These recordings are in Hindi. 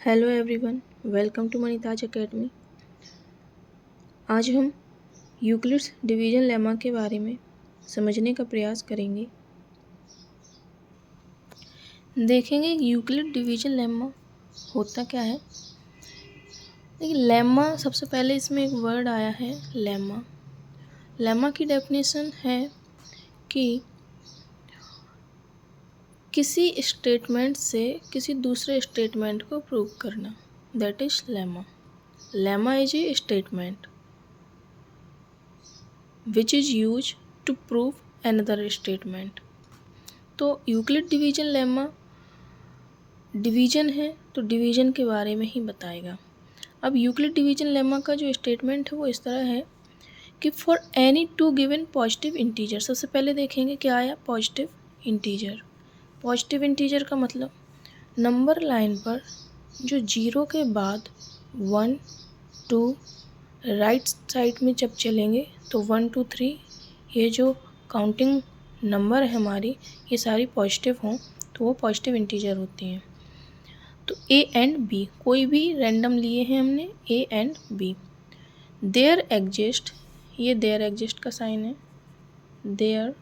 Hello everyone, welcome to Manitaj academy. आज हम यूक्लिड्स डिवीजन लेमा के बारे में समझने का प्रयास करेंगे। देखेंगे यूक्लिड डिवीजन लेमा होता क्या है। देखिए, लेमा सबसे पहले इसमें एक वर्ड आया है लेमा। लेमा की डेफिनेशन है कि किसी स्टेटमेंट से किसी दूसरे स्टेटमेंट को प्रूव करना, that is lemma. Lemma is a statement which is used to prove another statement। तो यूक्लिड डिवीजन लेमा डिवीजन है तो डिवीजन के बारे में ही बताएगा। अब यूक्लिड डिवीजन लेमा का जो स्टेटमेंट है वो इस तरह है कि for any two given positive integer, सबसे पहले देखेंगे क्या आया पॉजिटिव इंटीजर। पॉजिटिव इंटीजर का मतलब नंबर लाइन पर जो जीरो के बाद 1 2 राइट साइड में जब चलेंगे तो 1 2 3 ये जो काउंटिंग नंबर है हमारी, ये सारी पॉजिटिव हों तो वो पॉजिटिव इंटीजर होती हैं। तो ए एंड बी कोई भी रैंडम लिए हैं हमने, A and B. There exist, ये देयर एग्जिस्ट का साइन है, there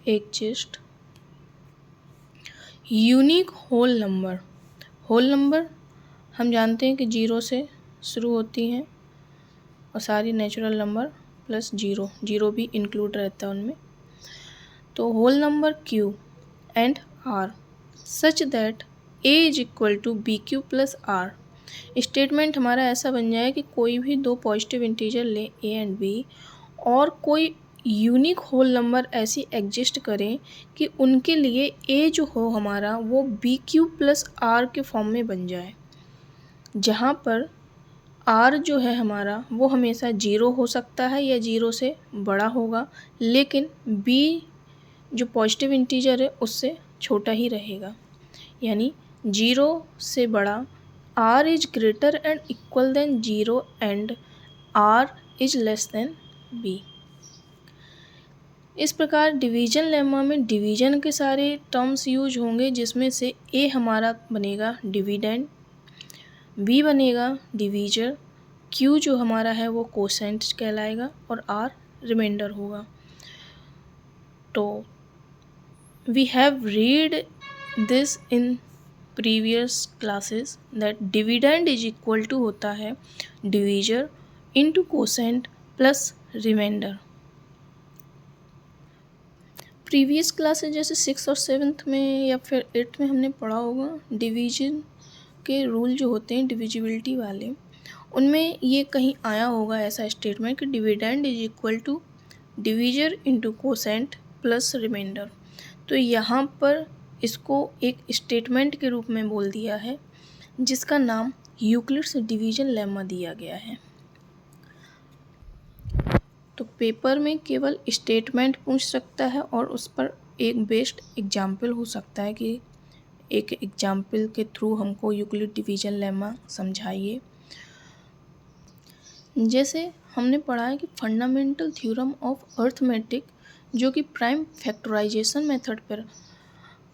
exist unique whole number. Whole number हम जानते हैं कि जीरो से शुरू होती हैं और सारी natural number plus zero, zero भी इंक्लूड रहता है उनमें। तो whole number Q and R such that A is equal to B Q plus R. Statement हमारा ऐसा बन जाए कि कोई भी दो पॉजिटिव इंटीजर ले ए एंड बी और कोई यूनिक होल नंबर ऐसी एग्जिस्ट करें कि उनके लिए ए जो हो हमारा वो बी क्यू प्लस आर के फॉर्म में बन जाए, जहाँ पर आर जो है हमारा वो हमेशा जीरो हो सकता है या जीरो से बड़ा होगा, लेकिन बी जो पॉजिटिव इंटीजर है उससे छोटा ही रहेगा। यानी जीरो से बड़ा R is greater and equal than zero and R is less than B. इस प्रकार डिवीजन लेमा में डिवीजन के सारे टर्म्स यूज होंगे, जिसमें से ए हमारा बनेगा डिविडेंड, बी बनेगा डिवीजर, क्यू जो हमारा है वो कोसेंट कहलाएगा और आर रिमाइंडर होगा। तो we have read this in previous classes that dividend is equal to होता है divisor into quotient plus remainder. Previous classes जैसे 6 और 7th में या फिर 8th में हमने पढ़ा होगा डिवीजन के रूल जो होते हैं डिविजिबिलिटी वाले, उनमें ये कहीं आया होगा ऐसा स्टेटमेंट कि dividend is equal to divisor into quotient plus remainder. तो यहाँ पर इसको एक स्टेटमेंट के रूप में बोल दिया है, जिसका नाम यूक्लिड्स डिवीजन लेमा दिया गया है। तो पेपर में केवल स्टेटमेंट पूछ सकता है और उस पर एक बेस्ड एग्जाम्पल हो सकता है कि एक एग्जाम्पल के थ्रू हमको यूक्लिड डिवीजन लेमा समझाइए। जैसे हमने पढ़ा है कि फंडामेंटल थ्योरम ऑफ अर्थमेटिक, जो कि प्राइम फैक्टराइजेशन मेथड पर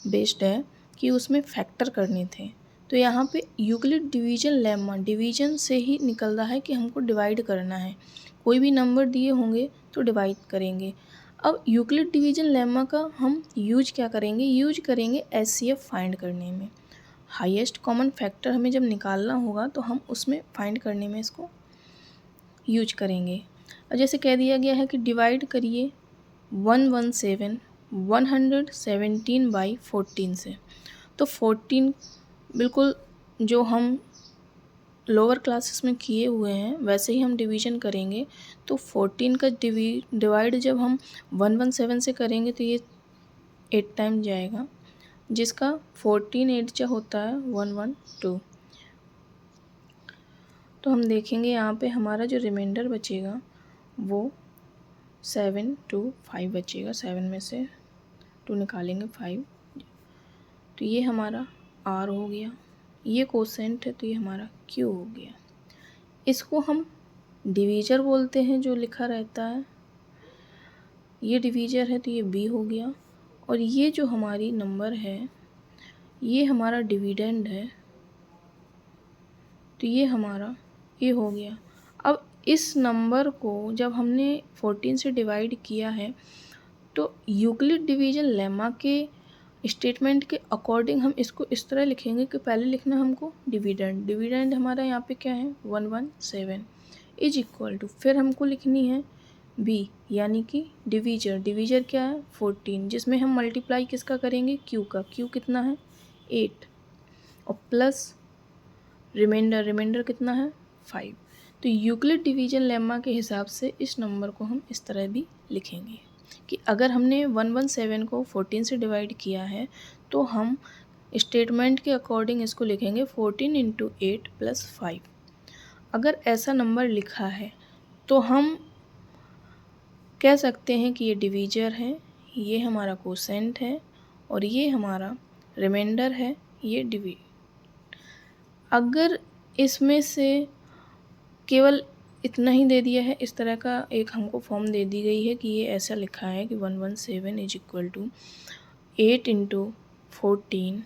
बेस्ड है, कि उसमें फैक्टर करने थे। तो यहाँ पे यूक्लिड डिवीजन लेमा डिवीजन से ही निकल रहा है कि हमको डिवाइड करना है। कोई भी नंबर दिए होंगे तो डिवाइड करेंगे। अब यूक्लिड डिवीजन लेमा का हम यूज क्या करेंगे, यूज करेंगे एचसीएफ फाइंड करने में। हाईएस्ट कॉमन फैक्टर हमें जब निकालना होगा तो हम उसमें फाइंड करने में इसको यूज करेंगे। और जैसे कह दिया गया है कि डिवाइड करिए 117 बाई 14 से, तो 14 बिल्कुल जो हम लोअर क्लासेस में किए हुए हैं वैसे ही हम डिवीजन करेंगे। तो 14 का डिवाइड जब हम 117 से करेंगे तो ये 8 टाइम जाएगा, जिसका 14 8 जा होता है 112। तो हम देखेंगे यहाँ पे हमारा जो रिमाइंडर बचेगा वो 7 2 5 बचेगा। 7 में से 2 निकालेंगे 5, तो ये हमारा R हो गया। ये कोसेंट है तो ये हमारा Q हो गया। इसको हम डिवीजर बोलते हैं जो लिखा रहता है, ये डिवीजर है तो ये B हो गया। और ये जो हमारी नंबर है ये हमारा डिविडेंड है, तो ये हमारा ये हो गया। अब इस नंबर को जब हमने 14 से डिवाइड किया है तो यूक्लिड डिवीजन लेमा के स्टेटमेंट के अकॉर्डिंग हम इसको इस तरह लिखेंगे कि पहले लिखना हमको डिविडेंड हमारा यहाँ पे क्या है 117 इज इक्वल टू, फिर हमको लिखनी है बी यानी कि डिवीजर क्या है 14, जिसमें हम मल्टीप्लाई किसका करेंगे क्यू का, क्यू कितना है 8 और प्लस रिमाइंडर कितना है 5। तो यूक्लिड डिवीजन लेमा के हिसाब से इस नंबर को हम इस तरह भी लिखेंगे कि अगर हमने 117 को 14 से डिवाइड किया है तो हम स्टेटमेंट के अकॉर्डिंग इसको लिखेंगे 14 इंटू 8 प्लस 5। अगर ऐसा नंबर लिखा है तो हम कह सकते हैं कि ये डिवीजर है, ये हमारा कोसेंट है और ये हमारा रिमाइंडर है, ये डिवी। अगर इसमें से केवल इतना ही दे दिया है, इस तरह का एक हमको फॉर्म दे दी गई है कि ये ऐसा लिखा है कि 117 is equal to 8 into 14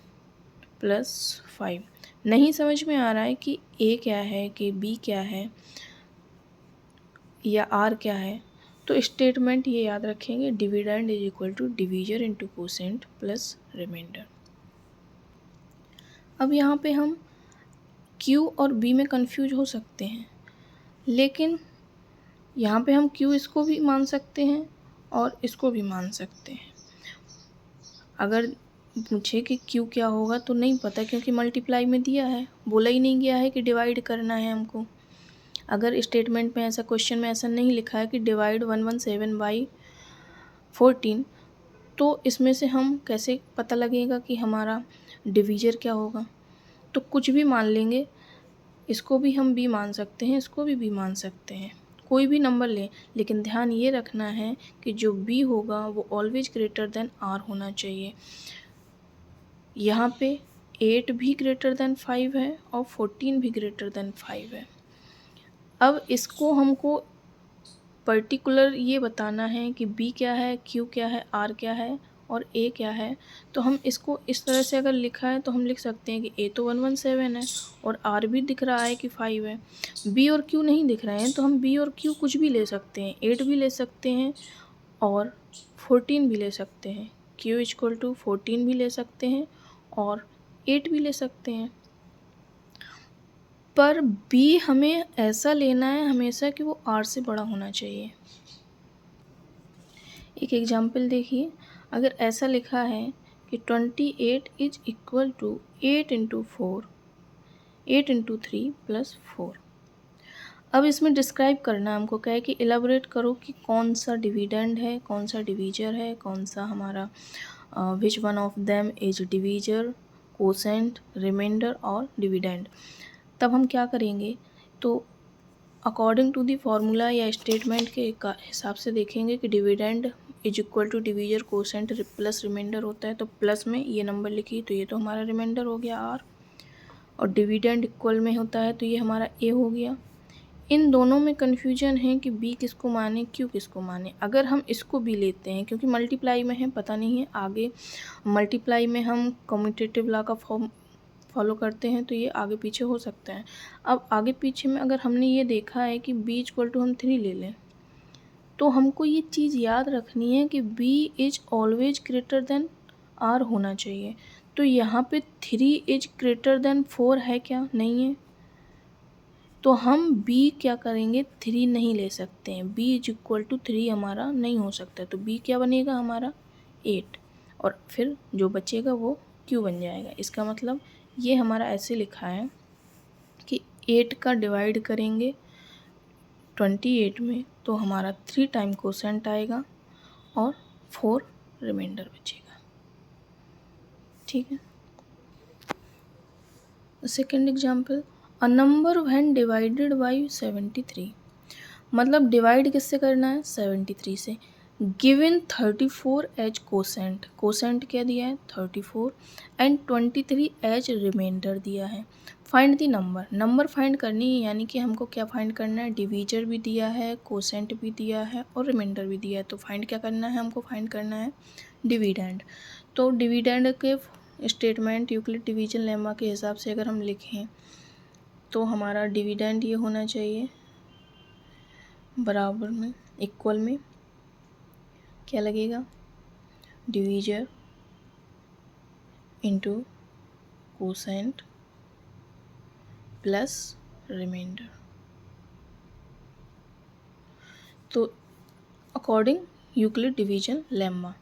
plus 5, नहीं समझ में आ रहा है कि ए क्या है कि बी क्या है या आर क्या है, तो स्टेटमेंट ये याद रखेंगे dividend is equal to divisor into quotient plus remainder. अब यहाँ पे हम Q और B में कंफ्यूज हो सकते हैं, लेकिन यहाँ पे हम Q इसको भी मान सकते हैं और इसको भी मान सकते हैं। अगर पूछे कि Q क्या होगा तो नहीं पता, क्योंकि मल्टीप्लाई में दिया है, बोला ही नहीं गया है कि डिवाइड करना है हमको। अगर स्टेटमेंट में ऐसा क्वेश्चन में ऐसा नहीं लिखा है कि डिवाइड 117 बाई 14, तो इसमें से हम कैसे पता लगेगा कि हमारा डिवीजर क्या होगा। तो कुछ भी मान लेंगे, इसको भी हम बी मान सकते हैं, इसको भी मान सकते हैं, कोई भी नंबर लें, लेकिन ध्यान ये रखना है कि जो बी होगा वो ऑलवेज ग्रेटर देन आर होना चाहिए। यहाँ पे 8 भी ग्रेटर देन 5 है और 14 भी ग्रेटर देन 5 है। अब इसको हमको पर्टिकुलर ये बताना है कि बी क्या है, क्यू क्या है, आर क्या है और ए क्या है। तो हम इसको इस तरह से अगर लिखा है तो हम लिख सकते हैं कि ए तो 117 है और आर भी दिख रहा है कि 5 है। बी और क्यू नहीं दिख रहे हैं तो हम बी और क्यू कुछ भी ले सकते हैं, 8 भी ले सकते हैं और 14 भी ले सकते हैं, क्यू इक्वल टू 14 भी ले सकते हैं और 8 भी ले सकते हैं। पर बी हमें ऐसा लेना है हमेशा कि वो आर से बड़ा होना चाहिए। एक एग्जाम्पल देखिए, अगर ऐसा लिखा है कि 28 is equal to 8 into 3 plus 4। अब इसमें डिस्क्राइब करना है हमको, क्या है कि एलाबोरेट करो कि कौन सा डिविडेंड है, कौन सा डिवीजर है, कौन सा हमारा which one of them is divisor, quotient, remainder और डिविडेंड। तब हम क्या करेंगे, तो अकॉर्डिंग टू दी फार्मूला या स्टेटमेंट के हिसाब से देखेंगे कि dividend is equal to divisor quotient plus remainder होता है, तो प्लस में ये नंबर लिखी तो ये तो हमारा रिमाइंडर हो गया आर, और डिविडेंड इक्वल में होता है तो ये हमारा ए हो गया। इन दोनों में कन्फ्यूजन है कि बी किसको माने, क्यू किसको माने। अगर हम इसको भी लेते हैं, क्योंकि मल्टीप्लाई में है, पता नहीं है आगे मल्टीप्लाई में हम कम्यूटेटिव लॉ का फॉर्म फॉलो करते हैं तो ये आगे पीछे हो सकता है। अब आगे पीछे में अगर हमने ये देखा है कि b इक्वल टू हम 3 ले लें, तो हमको ये चीज़ याद रखनी है कि b is always greater than r होना चाहिए। तो यहाँ पे 3 इज ग्रेटर देन 4 है क्या, नहीं है, तो हम b क्या करेंगे, 3 नहीं ले सकते हैं, b इज इक्वल टू 3 हमारा नहीं हो सकता, तो b क्या बनेगा हमारा 8, और फिर जो बचेगा वो q बन जाएगा। इसका मतलब ये हमारा ऐसे लिखा है कि 8 का डिवाइड करेंगे 28 में तो हमारा 3 टाइम कोसेंट आएगा और 4 रिमाइंडर बचेगा। ठीक है। Second example, a number when divided by 73, मतलब डिवाइड किससे करना है 73 से। गिवन 34 एज कोसेंट, कोसेंट क्या दिया है 34 एंड 23 एज रिमाइंडर दिया है। Find the number, number find करनी है, यानी कि हमको क्या फाइंड करना है, डिवीजर भी दिया है, कोसेंट भी दिया है और रिमाइंडर भी दिया है। तो फाइंड क्या करना है, हमको फाइंड करना है डिविडेंड। तो डिविडेंड के स्टेटमेंट यूक्लिड डिवीजन लेमा के हिसाब से अगर हम लिखें तो हमारा डिविडेंड ये होना चाहिए बराबर में, इक्वल में क्या लगेगा, divisor into quotient plus remainder. तो अकॉर्डिंग यूक्लिड डिवीजन लेम्मा,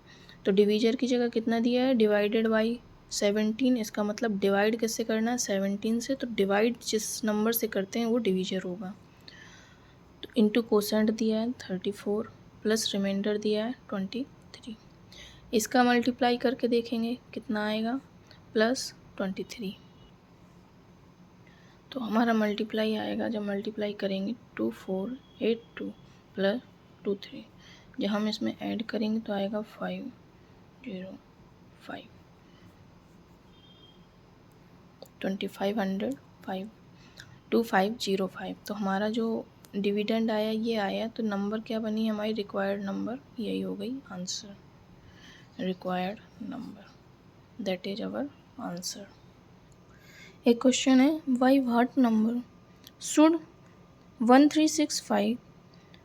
तो डिवीजर की जगह कितना दिया है, डिवाइडेड बाई 17। इसका मतलब डिवाइड किससे करना है, 17 से, तो डिवाइड जिस नंबर से करते हैं वो डिवीजर होगा। तो इंटू कोसेंट दिया है 34 प्लस रिमाइंडर दिया है 23। इसका मल्टीप्लाई करके देखेंगे कितना आएगा, प्लस 23। तो हमारा मल्टीप्लाई आएगा, जब मल्टीप्लाई करेंगे 2482 प्लस 23, जब हम इसमें ऐड करेंगे तो आएगा 505 2505। तो हमारा जो डिविडेंड आया ये आया, तो नंबर क्या बनी हमारी रिक्वायर्ड नंबर, यही हो गई answer, required number, that is our answer. एक क्वेश्चन है, why what number should 1365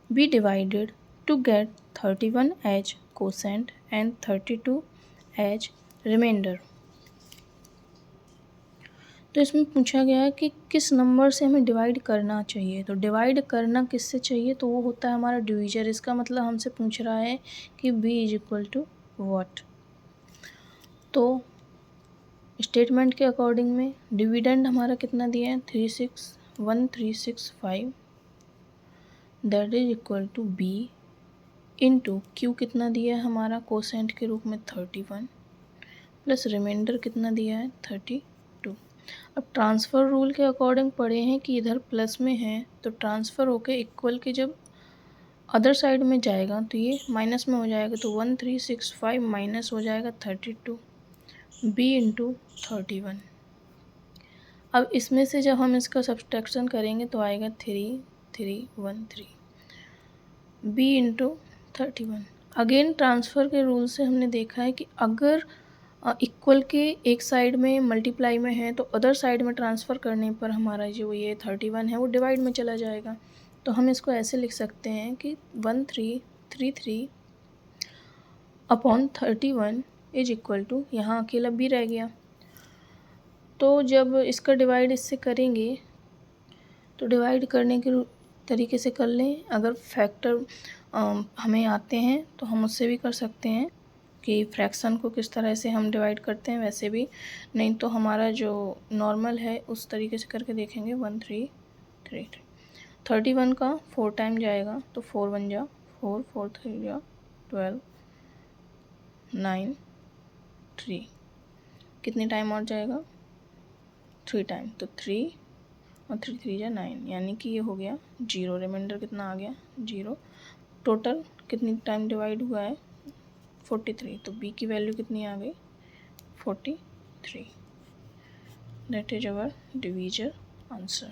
be divided to get 31 as quotient and 32 as remainder। तो इसमें पूछा गया है कि किस नंबर से हमें डिवाइड करना चाहिए। तो डिवाइड करना किससे चाहिए, तो वो होता है हमारा डिवीजर। इसका मतलब हमसे पूछ रहा है कि b is equal to what. तो स्टेटमेंट के अकॉर्डिंग में डिविडेंड हमारा कितना दिया है, 1365 that is equal to b into q कितना दिया है हमारा कोसेंट के रूप में 31 प्लस रिमाइंडर कितना दिया है 32। अब ट्रांसफ़र रूल के अकॉर्डिंग पढ़े हैं कि इधर प्लस में है तो ट्रांसफ़र होके इक्वल के जब अदर साइड में जाएगा तो ये माइनस में हो जाएगा, तो 1365 माइनस हो जाएगा 32 b इंटू 31। अब इसमें से जब हम इसका सब्सट्रैक्शन करेंगे तो आएगा 3313 b इंटू 31। अगेन ट्रांसफ़र के रूल से हमने देखा है कि अगर इक्वल के एक साइड में मल्टीप्लाई में है तो अदर साइड में ट्रांसफ़र करने पर हमारा जो ये 31 है वो डिवाइड में चला जाएगा। तो हम इसको ऐसे लिख सकते हैं कि 1333 अपॉन 31 इज इक्वल टू, यहाँ अकेला b रह गया, तो जब इसका डिवाइड इससे करेंगे तो डिवाइड करने के तरीके से कर लें। अगर फैक्टर हमें आते हैं तो हम उससे भी कर सकते हैं कि फ्रैक्शन को किस तरह से हम डिवाइड करते हैं, वैसे भी नहीं तो हमारा जो नॉर्मल है उस तरीके से करके देखेंगे। 1333 31 का 4 टाइम जाएगा तो 4 1 जा 4 4 3 जा 12 9 3, कितने टाइम और जाएगा 3 टाइम, तो 3 और 3 3 जा 9, यानी कि ये हो गया 0। रिमाइंडर कितना आ गया 0। टोटल कितनी टाइम डिवाइड हुआ है 43, तो b की वैल्यू कितनी आ गई 43। That is our divisor answer.